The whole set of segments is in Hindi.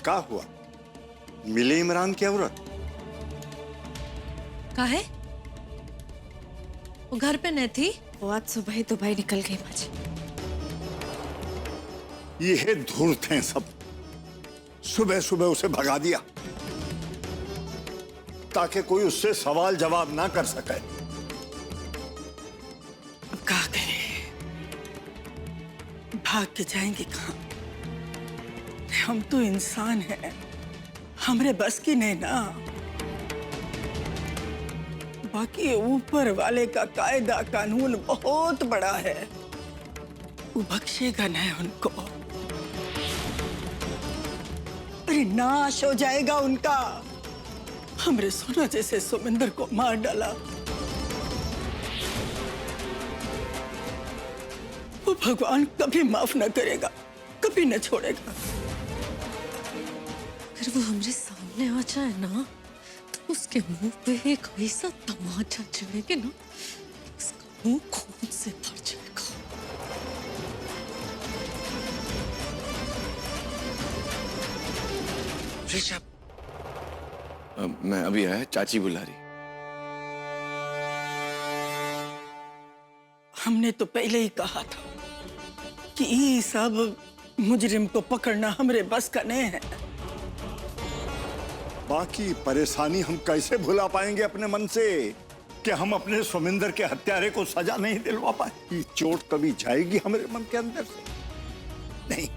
का हुआ? मिली इमरान की औरत? काहे? वो घर पे नहीं थी? वो आज सुबह ही दुबई निकल गई माँ जी। ये धूर्त हैं सब। सुबह सुबह उसे भगा दिया ताकि कोई उससे सवाल जवाब ना कर सके। अब क्या करें? भाग के जाएंगे कहाँ? हम तो इंसान हैं, हमरे बस की नहीं ना। बाकी ऊपर वाले का कायदा कानून बहुत बड़ा है, वो बख्शेगा नहीं उनको। अरे नाश हो जाएगा उनका। हमरे सोना जैसे सुमिंदर को मार डाला, वो भगवान कभी माफ न करेगा, कभी न छोड़ेगा। अगर वो हमरे सामने आ जाए ना तो उसके मुंह पे एक ऐसा तमाचा चढ़ेगा ना, उसका मुंह खून से भर जाएगा। ऋषभ, मैं अभी आया, चाची बुला रही। हमने तो पहले ही कहा था कि ये सब मुजरिम को पकड़ना हमरे बस का नहीं है। बाकी परेशानी हम कैसे भुला पाएंगे अपने मन से कि हम अपने सुमिंदर के हत्यारे को सजा नहीं दिलवा पाए। ये चोट कभी जाएगी हमारे मन के अंदर से? नहीं,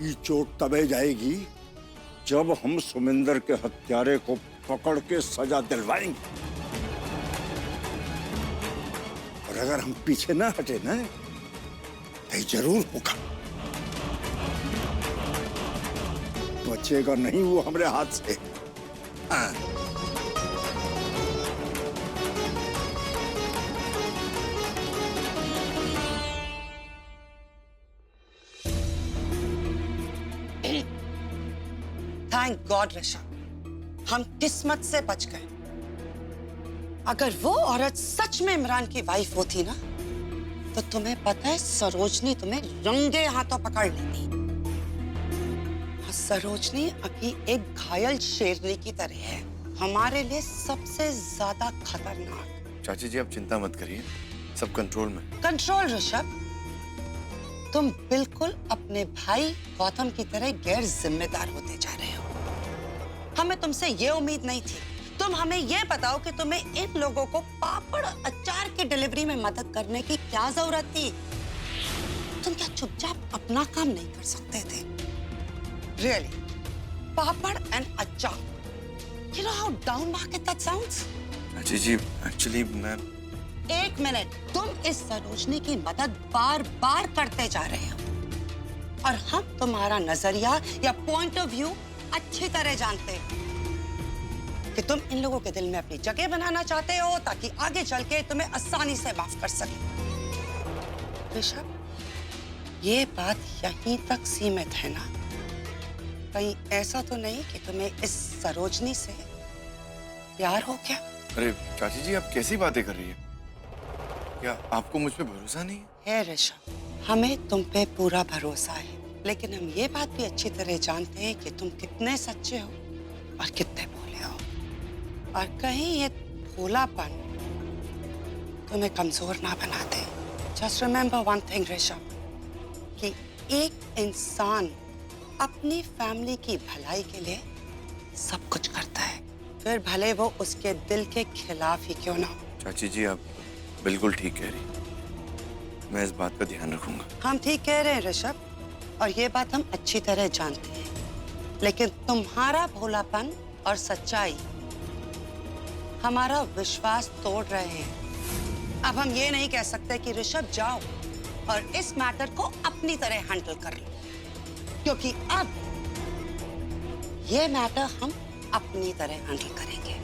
ये चोट तबे जाएगी जब हम सुमिंदर के हत्यारे को पकड़ के सजा दिलवाएंगे। और अगर हम पीछे ना हटे ना तो जरूर होगा। बचेगा नहीं वो हमारे हाथ से। थैंक गॉड ऋषभ, हम किस्मत से बच गए। अगर वो औरत सच में इमरान की वाइफ होती ना तो तुम्हें पता है सरोजनी तुम्हें रंगे हाथों पकड़ लेती। और सरोजनी अभी एक घायल शेरनी की तरह है, हमारे लिए सबसे ज्यादा खतरनाक। चाची जी आप चिंता मत करिए, सब कंट्रोल में। कंट्रोल ऋषभ, तुम बिल्कुल अपने भाई गौतम की तरह गैर जिम्मेदार होते जा रहे हो। हमें तुमसे ये उम्मीद नहीं थी। तुम हमें ये बताओ कि तुम्हें इन लोगों को पापड़ अचार की डिलीवरी में मदद करने की क्या जरूरत थी? तुम क्या चुपचाप अपना काम नहीं कर सकते थे? रियली, पापड़ एंड अचार। You know how down market that sounds? चाची जी एक्चुअली मैं एक मिनट, तुम इस सरोजनी की मदद बार बार करते जा रहे हो और हम तुम्हारा नजरिया या पॉइंट ऑफ व्यू अच्छी तरह जानते हैं कि तुम इन लोगों के दिल में अपनी जगह बनाना चाहते हो ताकि आगे चल के तुम्हें आसानी से माफ कर सके। ऋषभ, ये बात यहीं तक सीमित है ना? कहीं ऐसा तो नहीं कि तुम्हें इस सरोजनी से प्यार हो गया? अरे चाची जी आप कैसी बातें कर रही है? क्या आपको मुझ पे भरोसा नहीं है? ऋषभ, हमें तुम पे पूरा भरोसा है, लेकिन हम ये बात भी अच्छी तरह जानते हैं कि तुम कितने सच्चे हो और कितने भोले हो। और कहीं ये भोलापन तुम्हें कमजोर ना बना दे। Just remember one thing Rishabh, कि एक इंसान अपनी फैमिली की भलाई के लिए सब कुछ करता है, फिर भले वो उसके दिल के खिलाफ ही क्यों ना हो। चाची जी आप बिल्कुल ठीक कह रही, मैं इस बात का ध्यान रखूंगा। हम ठीक कह रहे हैं ऋषभ, और ये बात हम अच्छी तरह जानते हैं, लेकिन तुम्हारा भोलापन और सच्चाई हमारा विश्वास तोड़ रहे हैं। अब हम ये नहीं कह सकते कि ऋषभ जाओ और इस मैटर को अपनी तरह हैंडल कर लो, क्योंकि अब ये मैटर हम अपनी तरह हैंडल करेंगे।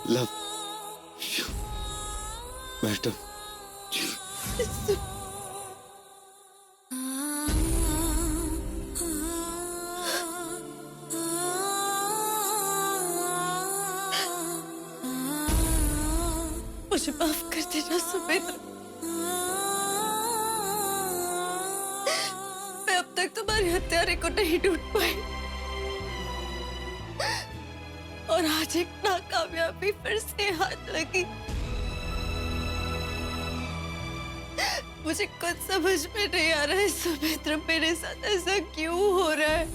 लव मैडम मुझे माफ कर देना सुमित्र। मैं अब तक तुम्हारे हत्यारे को नहीं ढूंढ पाई और आज एक नाकामयाबी फिर से हाथ लगी। मुझे कुछ समझ में नहीं आ रहा है सुमित्र, मेरे साथ ऐसा क्यों हो रहा है।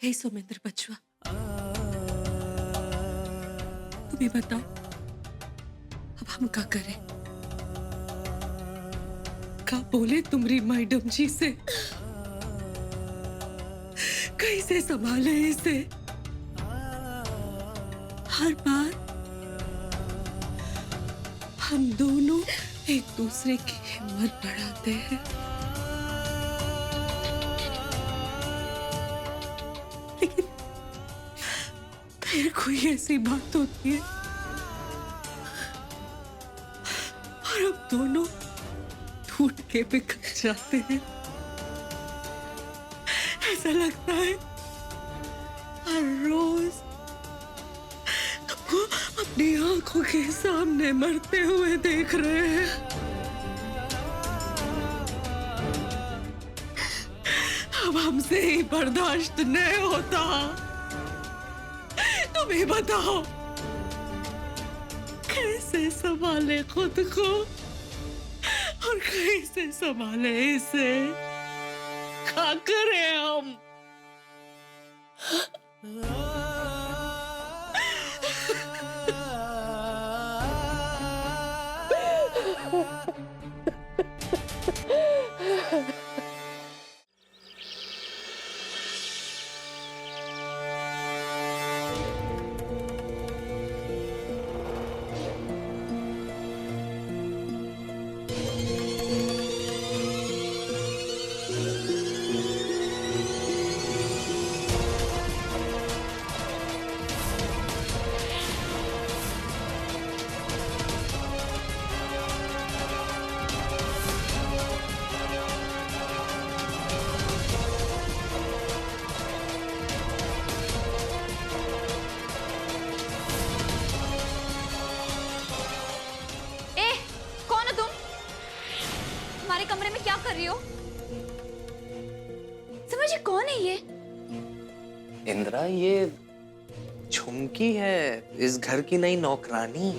हे सुमित्र बचवा, तुम्हें बताओ अब हम क्या करें? क्या बोले तुम्हारी मैडम जी से? कैसे संभाले इसे? हर बार हम दोनों एक दूसरे की हिम्मत बढ़ाते हैं, लेकिन फिर कोई ऐसी बात होती है और हम दोनों टूट के बिखर जाते हैं। ऐसा लगता है हर रोज हमको अपनी आंखों के सामने मरते हुए देख रहे हैं। अब हमसे ही बर्दाश्त नहीं होता। तुम्हें बताओ कैसे संभाले खुद को और कैसे संभाले इसे? क्या करें हम? हमारे कमरे में क्या कर रही हो? समझे कौन है ये? इंदिरा, ये झुमकी है, इस घर की नई नौकरानी।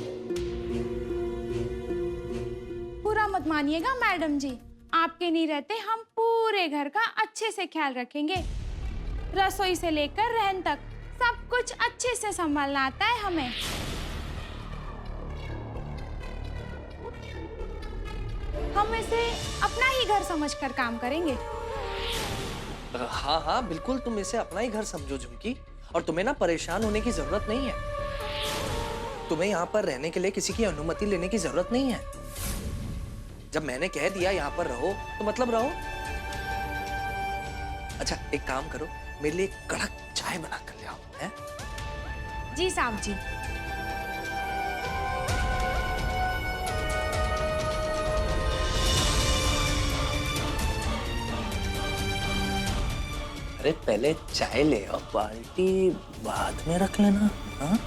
बुरा मत मानिएगा मैडम जी, आपके नहीं रहते हम पूरे घर का अच्छे से ख्याल रखेंगे। रसोई से लेकर रहन तक सब कुछ अच्छे से संभालना आता है हमें। हम इसे अपना ही घर समझकर काम करेंगे। हाँ हाँ बिल्कुल, तुम इसे अपना ही घर समझो झुमकी, और तुम्हें ना परेशान होने की जरूरत नहीं है। तुम्हें यहाँ पर रहने के लिए किसी की अनुमति लेने की जरूरत नहीं है। जब मैंने कह दिया यहाँ पर रहो तो मतलब रहो। अच्छा एक काम करो, मेरे लिए कड़क चाय बना कर ले आओ। हैं? जी साहब जी। अरे पहले चाय ले आओ, बाल्टी बाद में रख लेना। हाँ?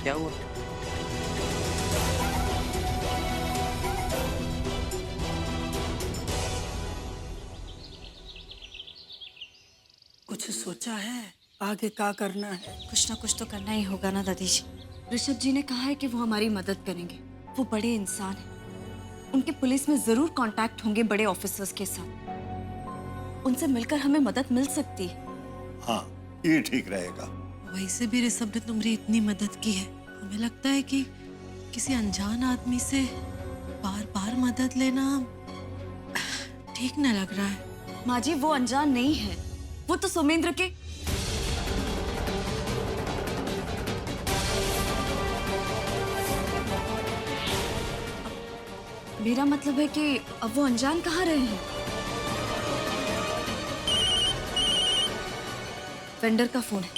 क्या हुआ? कुछ सोचा है आगे क्या करना है? कुछ ना कुछ तो करना ही होगा ना दादी जी। ऋषभ जी ने कहा है कि वो हमारी मदद करेंगे। वो बड़े इंसान हैं। उनके पुलिस में जरूर कांटेक्ट होंगे बड़े ऑफिसर्स के साथ। उनसे मिलकर हमें मदद मिल सकती है। हाँ ये ठीक रहेगा। वैसे भी ऋषभ ने तुम्हारी इतनी मदद की है, हमें लगता है कि किसी अनजान आदमी से बार बार मदद लेना ठीक न लग रहा है। माँ जी वो अनजान नहीं है, वो तो सोमेंद्र के मेरा मतलब है कि अब वो अनजान कहाँ रहे हैं। वेंडर का फोन है।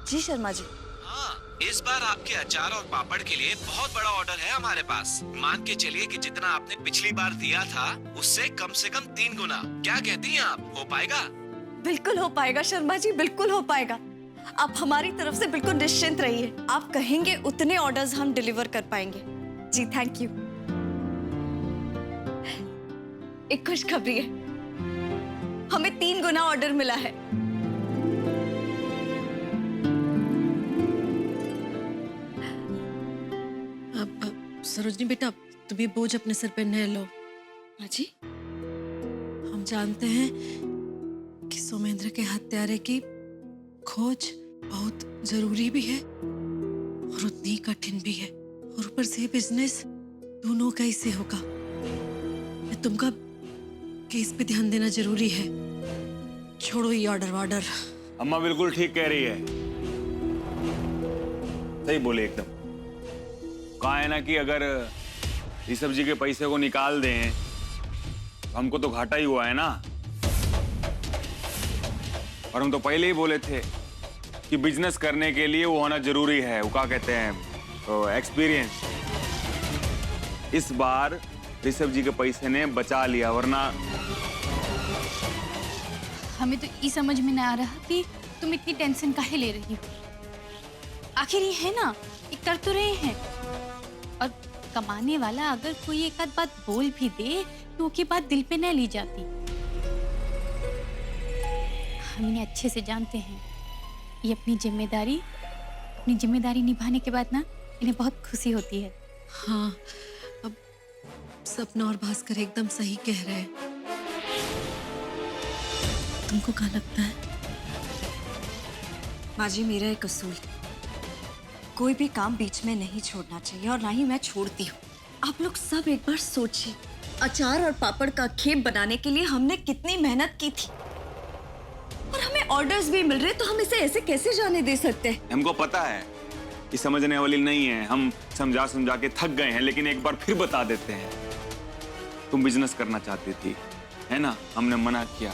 जी शर्मा जी। हाँ, इस बार आपके अचार और पापड़ के लिए बहुत बड़ा ऑर्डर है हमारे पास। मान के चलिए कि जितना आपने पिछली बार दिया था उससे कम से कम 3 गुना। क्या कहती हैं आप, हो पाएगा? बिल्कुल हो पाएगा शर्मा जी, बिल्कुल हो पाएगा। आप हमारी तरफ से बिल्कुल निश्चिंत रहिए। आप कहेंगे उतने ऑर्डर्स हम डिलीवर कर पाएंगे। जी थैंक यू। एक खुशखबरी है, हमें 3 गुना ऑर्डर मिला है। अब सरोजनी बेटा, तुम ये बोझ अपने सर पे न लो। माँ जी हम जानते हैं कि सोमेंद्र के हत्यारे की खोज बहुत जरूरी भी है और उतनी कठिन भी है, और ऊपर से बिजनेस दोनों का इससे होगा। तुमका केस पे ध्यान देना जरूरी है। छोड़ो ये ऑर्डर वार्डर। अम्मा बिल्कुल ठीक कह रही है, सही बोले एकदम। कहा है ना कि अगर ऋषभ जी के पैसे को निकाल दें तो हमको तो घाटा ही हुआ है ना। और हम तो पहले ही बोले थे कि बिजनेस करने के लिए वो होना जरूरी है, वो क्या कहते हैं, तो एक्सपीरियंस। इस बार ऋषभ जी के पैसे ने बचा लिया, वरना हमें तो ये समझ में ना आ रहा कि तुम इतनी टेंशन काहे ले रही हो। आखिर ये है ना, ये कर तो रहे हैं, और कमाने वाला अगर कोई एक आध बात बोल भी दे तो उसकी बात दिल पे न ली जाती। हम इन्हें अच्छे से जानते हैं। ये अपनी जिम्मेदारी निभाने के बाद ना इन्हें बहुत खुशी होती है। हाँ, अब सपना और भास्कर एकदम सही कह रहे हैं। तुमको क्या लगता है? माँ जी मेरा एक असूल, कोई भी काम बीच में नहीं छोड़ना चाहिए, और ना ही मैं छोड़ती हूँ। आप लोग सब एक बार सोचिए, अचार और पापड़ का खेप बनाने के लिए हमने कितनी मेहनत की थी, और हमें ऑर्डर्स भी मिल रहे, तो हम इसे ऐसे कैसे जाने दे सकते हैं? हमको पता है कि समझने वाली नहीं है, हम समझा समझा के थक गए हैं, लेकिन एक बार फिर बता देते हैं। तुम बिजनेस करना चाहती थी, है ना? हमने मना किया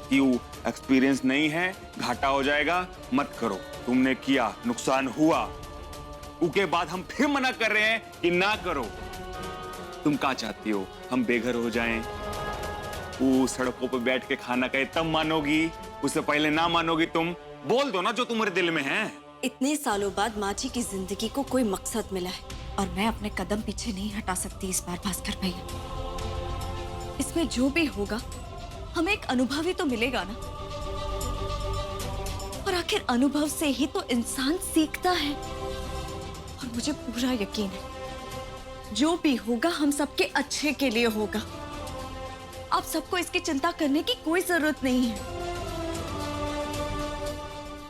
कि वो एक्सपीरियंस नहीं है, घाटा हो जाएगा, मत करो। तुमने किया, नुकसान हुआ। उसके बाद हम फिर मना कर रहे हैं कि ना करो। तुम क्या चाहती हो, हम बेघर हो जाएं? वो सड़कों पे बैठ के खाना खाए तब मानोगी, उससे पहले ना मानोगी? तुम बोल दो ना जो तुम्हारे दिल में है। इतने सालों बाद माँ जी की जिंदगी को कोई मकसद मिला है, और मैं अपने कदम पीछे नहीं हटा सकती इस बार भास्कर भैया। इसमें जो भी होगा हमें एक अनुभव ही तो मिलेगा ना, और आखिर अनुभव से ही तो इंसान सीखता है। और मुझे पूरा यकीन है जो भी होगा हम सबके अच्छे के लिए होगा। आप सबको इसकी चिंता करने की कोई जरूरत नहीं है।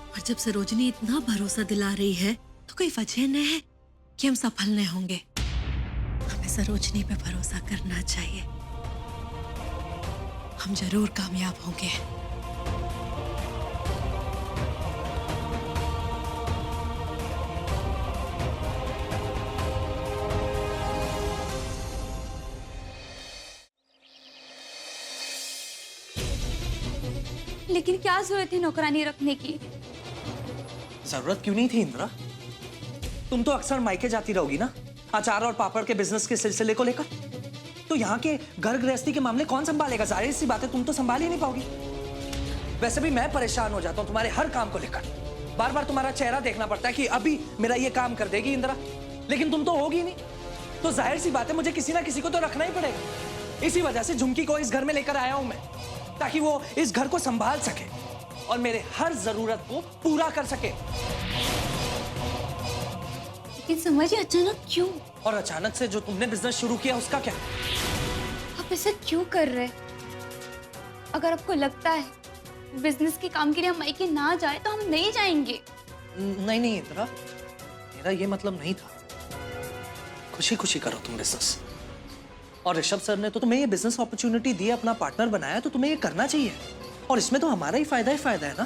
और जब सरोजनी इतना भरोसा दिला रही है तो कोई वजह नहीं है कि हम सफल नहीं होंगे। हमें सरोजनी पे भरोसा करना चाहिए, हम जरूर कामयाब होंगे। लेकिन क्या जरूरत है नौकरानी रखने की? जरूरत क्यों नहीं थी इंदिरा? तुम तो अक्सर मायके जाती रहोगी ना, अचार और पापड़ के बिजनेस के सिलसिले को लेकर। तो यहाँ के घर गृहस्थी के मामले कौन संभालेगा? जाहिर सी बात है तुम तो संभाल ही नहीं पाओगी। वैसे भी मैं परेशान हो जाता हूँ तुम्हारे हर काम को लेकर। बार बार तुम्हारा चेहरा देखना पड़ता है कि अभी मेरा ये काम कर देगी इंदिरा, लेकिन तुम तो होगी नहीं। तो जाहिर सी बात है मुझे किसी ना किसी को तो रखना ही पड़ेगा। इसी वजह से झुमकी को इस घर में लेकर आया हूं मैं, ताकि वो इस घर को संभाल सके और मेरे हर जरूरत को पूरा कर सके। लेकिन समझिए अचानक क्यों? और अचानक से जो तुमने बिजनेस शुरू किया उसका क्या? आप ऐसे क्यों कर रहे? अगर आपको लगता है बिजनेस के काम के लिए हम मायके ना जाए तो हम नहीं जाएंगे। नहीं नहीं इंदिरा, मेरा ये मतलब नहीं था। खुशी खुशी करो तुम बिजनेस। और ऋषभ सर ने तो तुम्हें ये बिजनेस अपॉर्चुनिटी दी, अपना पार्टनर बनाया, तो तुम्हें ये करना चाहिए। और इसमें तो हमारा ही फायदा है ना।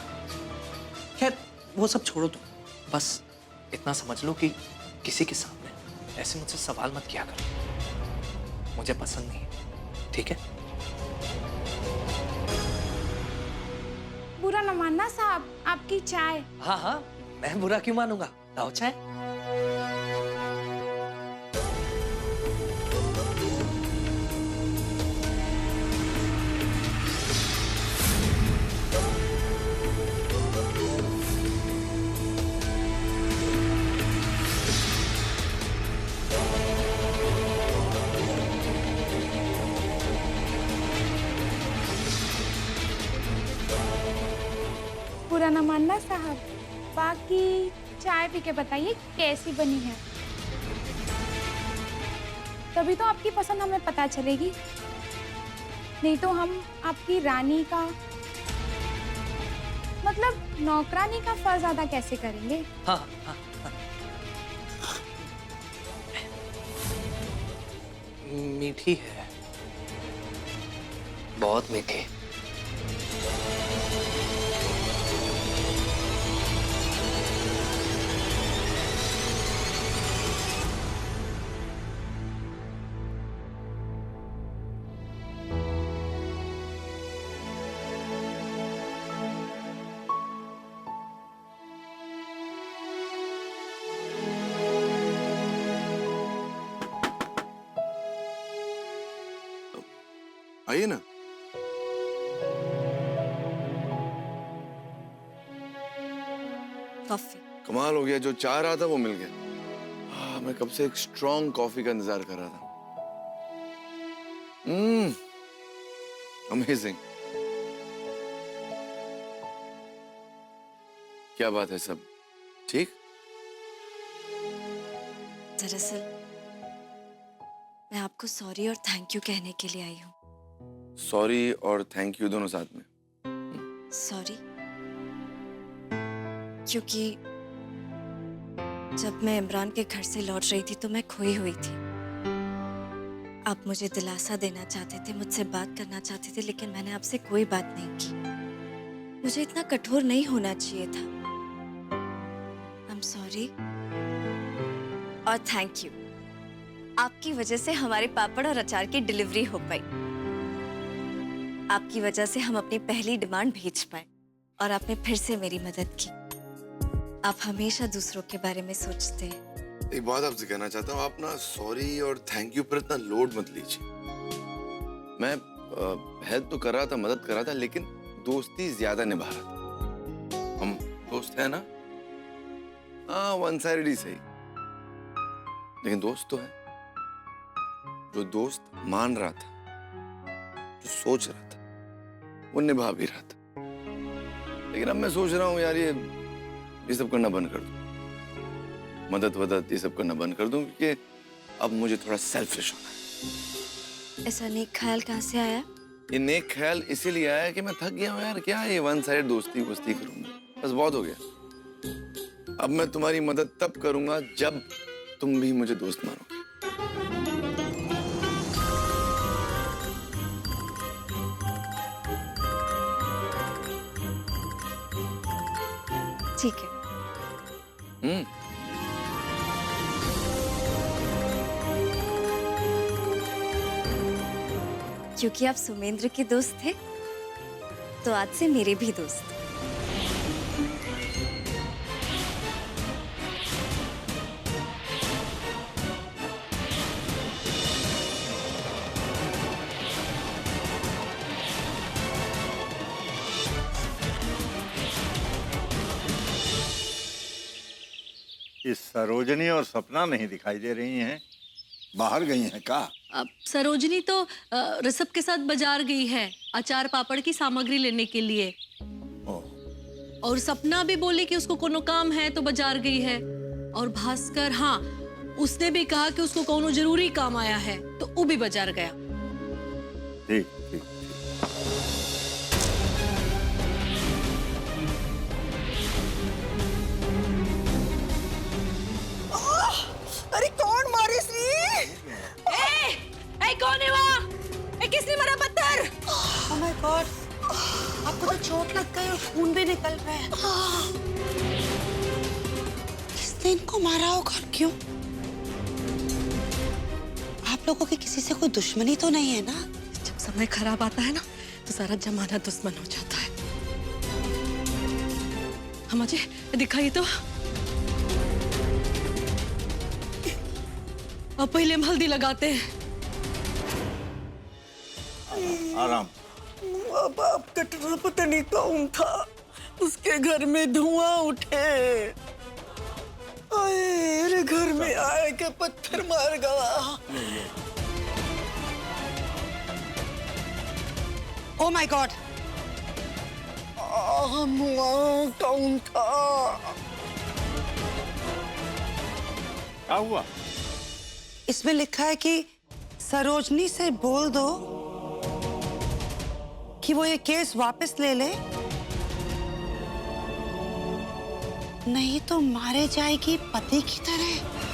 खैर वो सब छोड़ो तुम, बस इतना समझ लो कि किसी के सामने ऐसे मुझसे सवाल मत किया करो, मुझे पसंद नहीं है, ठीक है? बुरा न मानना साहब, आपकी चाय। हाँ हाँ, मैं बुरा क्यों मानूंगा, लाओ चाय। बुरा न मानना साहब, बाकी चाय पी के बताइए कैसी बनी है, तभी तो आपकी पसंद हमें पता चलेगी। नहीं तो हम आपकी रानी का मतलब नौकरानी का फर्ज अदा कैसे करेंगे? हाँ हाँ हाँ। मीठी है, बहुत मीठी। आइए ना। कॉफी। कमाल हो गया, जो चाह रहा था वो मिल गया। हाँ, मैं कब से एक स्ट्रॉन्ग कॉफी का इंतजार कर रहा था। अमेजिंग। क्या बात है, सब ठीक? दरअसल मैं आपको सॉरी और थैंक यू कहने के लिए आई हूँ। सॉरी और थैंक यू दोनों साथ में? सॉरी क्योंकि जब मैं इमरान के घर से लौट रही थी तो मैं खोई हुई थी। आप मुझे दिलासा देना चाहते थे, मुझसे बात करना चाहते थे, लेकिन मैंने आपसे कोई बात नहीं की। मुझे इतना कठोर नहीं होना चाहिए था। आई एम सॉरी और थैंक यू। आपकी वजह से हमारे पापड़ और अचार की डिलीवरी हो पाई। आपकी वजह से हम अपनी पहली डिमांड भेज पाए और आपने फिर से मेरी मदद की। आप हमेशा दूसरों के बारे में सोचते हैं। एक बात आपसे कहना चाहता हूँ, आप ना सॉरी और थैंक यू पर इतना लोड मत लीजिए। मैं हेल्प तो कर रहा था, मदद कर रहा था, लेकिन दोस्ती ज्यादा निभा रहा था। हम दोस्त है ना? हाँ, वन साइड ही सही, लेकिन दोस्त तो है। जो दोस्त मान रहा था, जो सोच रहा था, वो निभा भी रहा था। लेकिन अब मैं सोच रहा हूँ यार, ये सब करना बंद कर दूं, मदद वदद ये सब करना बंद कर दूं, क्योंकि अब मुझे थोड़ा सेल्फिश होना है। ऐसा नेक ख्याल कहाँ से आया? ये नेक ख्याल इसीलिए आया कि मैं थक गया हूँ यार। क्या ये वन साइड दोस्ती वोस्ती करूंगा, बस बहुत हो गया। अब मैं तुम्हारी मदद तब करूंगा जब तुम भी मुझे दोस्त मानोगे। ठीक है। क्योंकि आप सुमेंद्र के दोस्त थे, तो आज से मेरे भी दोस्त। इस सरोजनी और सपना नहीं दिखाई दे रही हैं, बाहर गई हैं का? अब सरोजनी तो ऋषभ के साथ बाजार गई है अचार पापड़ की सामग्री लेने के लिए। और सपना भी बोली कि उसको कोनो काम है तो बाजार गई है। और भास्कर, हाँ, उसने भी कहा कि उसको कोनो जरूरी काम आया है तो वो भी बाजार गया। ठीक ठीक। अरे कौन मारे श्री? निकल रहे हैं। किसने इनको मारा होगा और क्यों? आप लोगों की किसी से कोई दुश्मनी तो नहीं है ना? जब समय खराब आता है ना तो सारा जमाना दुश्मन हो जाता है। हम जी दिखाइए तो। अब पहले हम हल्दी लगाते हैं। आराम। बाप कटरा पता नहीं कौन था, उसके घर में धुआं उठे। अरे घर में आए के पत्थर मार गया। ओ माय गॉड, कौन था? क्या हुआ? इसमें लिखा है कि सरोजनी से बोल दो कि वो ये केस वापस ले ले, नहीं तो मारे जाएगी पति की तरह।